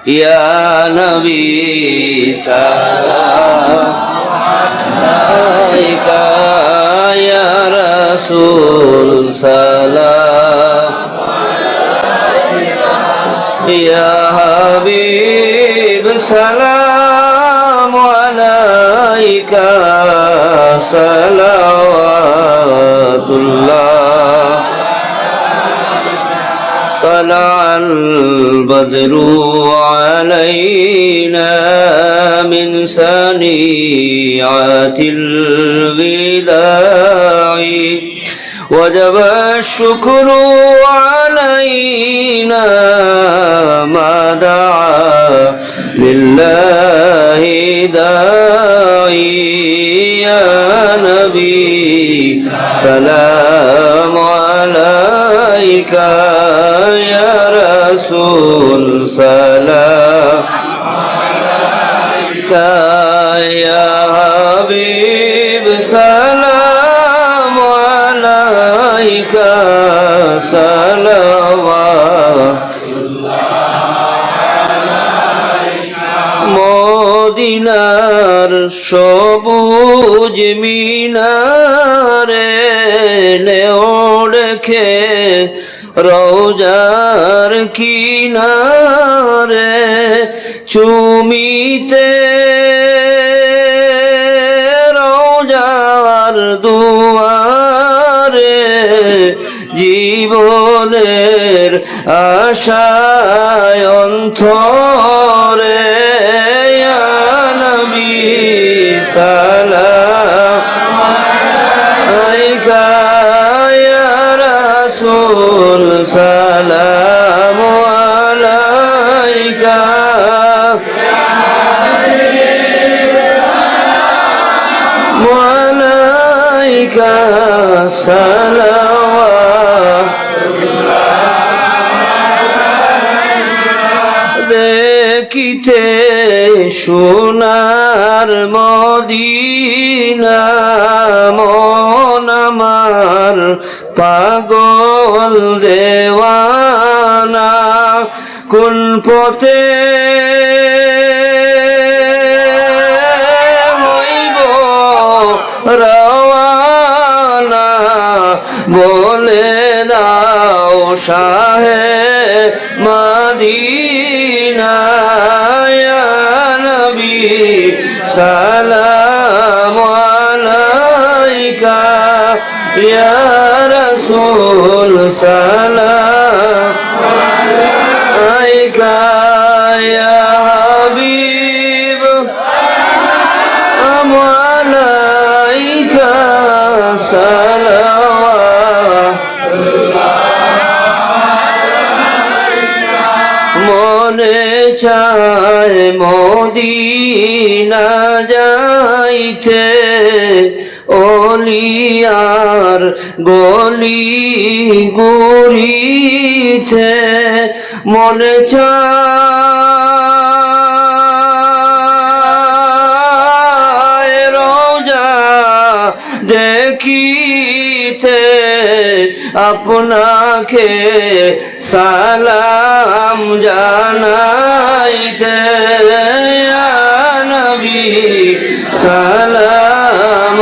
ইয়া নবী সালাম আলাইকা ইয়া রাসূল সালাম ইয়া হাবিব সালাম আলাইকা সালাওয়াতুল্লাহ طلع البدر علينا من ثنيات الوداع وجب الشكر علينا ما دعا لله داعي يا نبي سلام عليك يا رسول سلام عليك يا حبيب سلام عليك صلوات মদিনার সবুজ মিনারে নেও রেখে রওজার কিনারে চুমিতে রওজার দুয়ারে জীবনের আশায় অন্তরে ইয়া নবী সালাম আলাইকা ইয়া রাসূল সালাম আলাইকা আলাইকা সালাওয়াত দেখিতে সোনার মদিনা মন আমার পাগল দেওয়ানা কোন পথে হইব রওয়ানা বলে দাও শাহে মদিনা ইয়া নবী সালাম আলাইকা ইয়া রাসূল সালাম আলাইকা ইয়া হাবিব আলাইকা সালাওয়াত মনে চায় মদিনা যাইতে ওলিয়ার গলি গুরিতে মনে চায় রওজা দেখিতে আপনাকে সালাম জানাইতে ইয়া নবী সালাম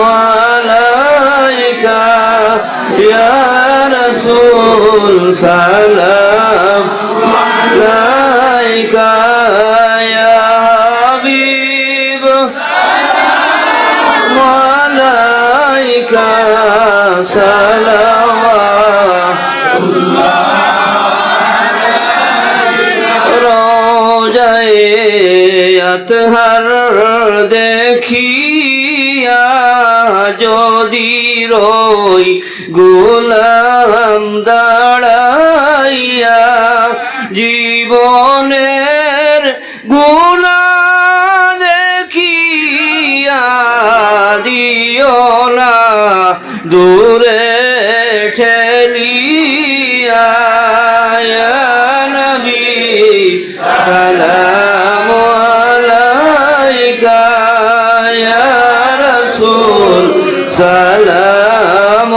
আলাইকা ইয়া রাসূল সালাম আলাইকা ইয়া হাবিব আলাইকা সালাওয়াত রওজায়ে আতহার দেখিয়া যদি রই গোলাম দাঁড়াইয়া জীবনের গুনাহ দেখিয়া দিও না দূরে ঠেলিয়া ইয়া নবী সালাম আলাইকা ইয়া রাসূল সালাম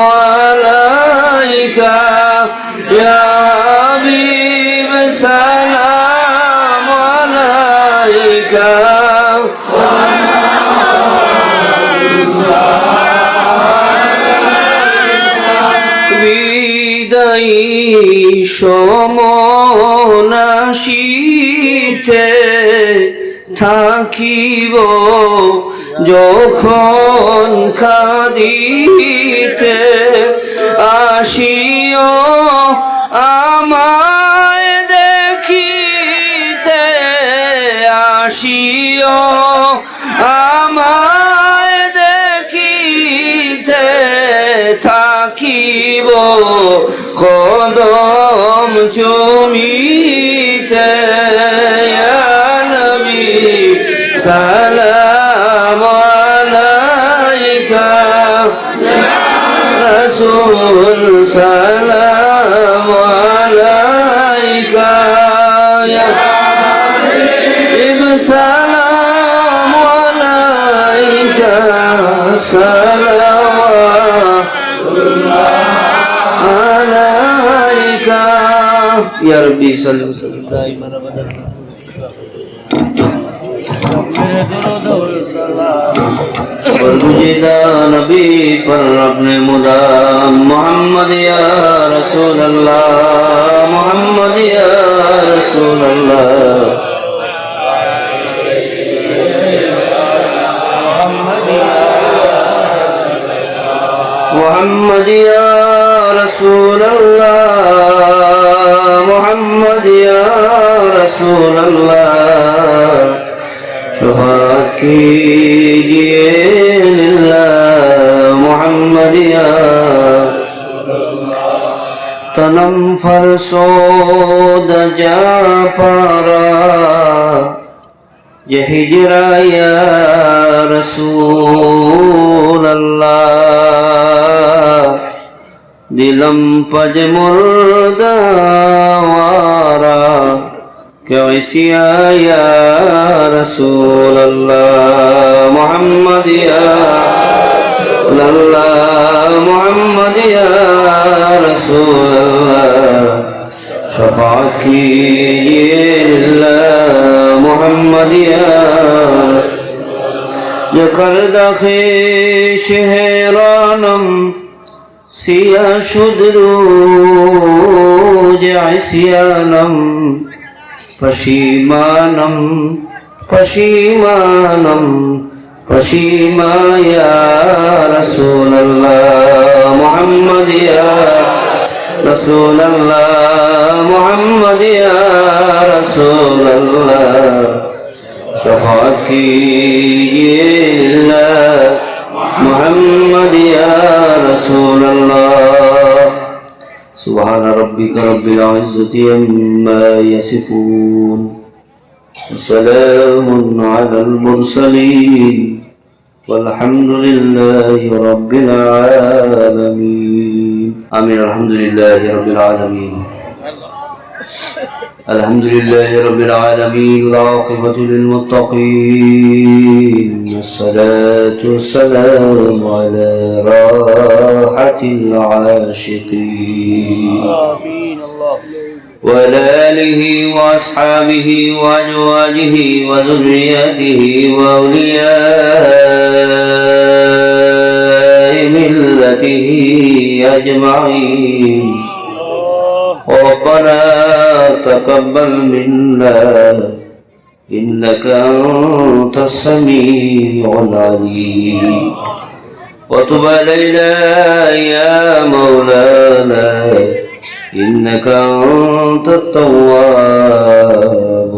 আলাইকা ইয়া হাবিব সালাম সমনাশিতে থাকিব যখন কাঁদিতে আসিও আমায় দেখিতে আসিও আমায় দেখিতে থাকিব কদম চুমিতে ইয়া নবী সালাম আলাইকা রাসূল সালাম আলাইকা ইয়া হাবিব সালাম আলাইকা সালাওয়াতুল্লাহ আলাইকা ইয়া রাব্বি সাল্লাল্লাহু আলাইহি ওয়া সাল্লাম बरगुज़िदा नबी पर अपने मुदाम मोहम्मद या रसूल अल्लाह मोहम्मद या रसूल अल्लाह मोहम्मद या रसूल अल्लाह मोहम्मद या रसूल अल्लाह शफ़ाअत कीजिए लिल्लाह मोहम्मद या तनम फरसोद जा पारा ये हिजरा या रसूल अल्लाह दिलम पज मुर्दा वारा कैसिया या रसूल अल्लाह मोहम्मद या अल्लाह मोहम्मद या रसूल अल्लाह शफ़ाअत कीजिए लिल्लाह मोहम्मद या जो करदा ख़िश हैरानम सिया शुद्रू जैसियानम पशीमानम पशीमानम पशीमा या रसूल अल्लाह मोहम्मद या रसूल अल्लाह मोहम्मद या रसूल अल्लाह शफ़ाअत कीजिए लिल्लाह मोहम्मद या रसूल अल्लाह सुब्हान रब्बिका रब्बिल इज़्ज़ति अम्मा यसिफून वसलामुन अलल मुरसलीन वल्हम्दुलिल्लाहि रब्बिल आलमीन आमीन अल्हम्दुलिल्लाहि रब्बिल आलमीन अल्हम्दुलिल्लाहि रब्बिल आलमीन والعاقبة للمتقين والصلاة والسلام على راحة العاشقين آمين وعلى آله وأصحابه وأزواجه وذريته وأولياء ملته أجمعين ربنا تقبل منا إنك أنت السميع العليم وتب علينا يا مولانا إنك أنت التواب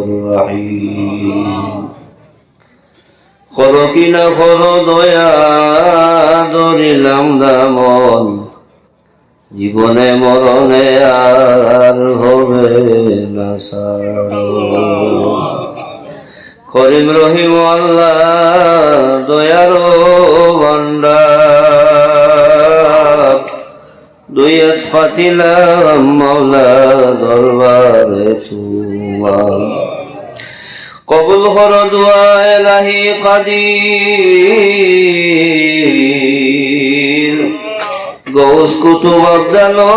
الرحيم خلقنا خلق يا دور الأمدامون জীবনে মরণে আর হবে না সারো করিম রহিম আল্লাহ দয়ারো ভান্ডার দুইয়াত ফাতিলাম মাওলা দরবারে তোমার কবুল কর দুআ ইলাহি কাদির গৌস কুতুব আবদালো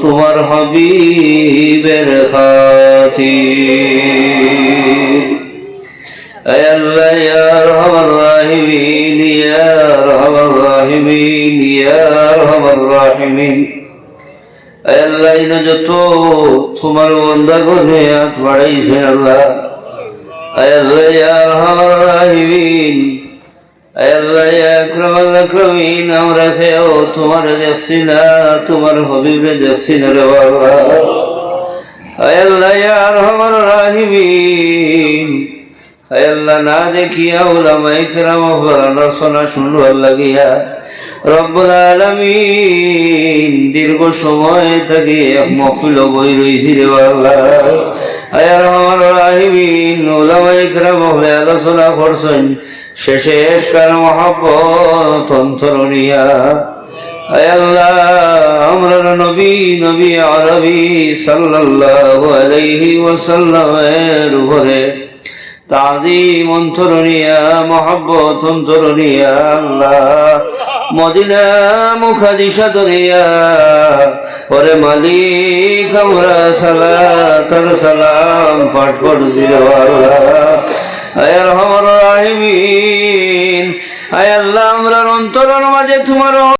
তোমার হাবিবের খাতির আয় আল্লাহ ইয়া আরহামার রাহিমিন ইয়া আরহামার রাহিমিন ইয়া আরহামার রাহিমিন আয় আল্লাহ যত তোমার বান্দা গনে হাত বাড়াইছেন আল্লাহ, আয় আল্লাহ ইয়া আরহামার রাহিমিন, আয় আল্লাহ ইয়া আকরামাল আকরামিন, আমরা খেয়েও তোমার দেখছি না, তোমার হবিবে দেখছি না রে বাবা। আয় আল্লাহ ইয়া আরহামার রাহিমিন, আয় আল্লাহ না দেখিয়া উলামায়ে কেরাম আলোচনা শুনবার লাগিয়া রব্বুল আলামিন দীর্ঘ সময় থেকে এক মহফিল বই রইছি রে আল্লাহ। আয় আরহামার রাহিমিন, উলামায়ে কেরাম আলোচনা করছেন, শেষে এশকার মহব্বত অন্তরনিয়া। আয় আল্লাহ আমরা নবী নবী আরবি সাল্লাল্লাহু আলাইহি ওয়াসাল্লামের উপরে তাজিম অন্তরনিয়া, মহব্বত অন্তরনিয়া আল্লাহ মদিনা মুখাদিশা দরিয়া ওরে মালিক আমরা সালাত আর সালাম পাঠ করছি রে আল্লাহ। আয় আরহামার রাহিমিন, আয় আল্লাহ আমরা অন্তরের মাঝে তোমার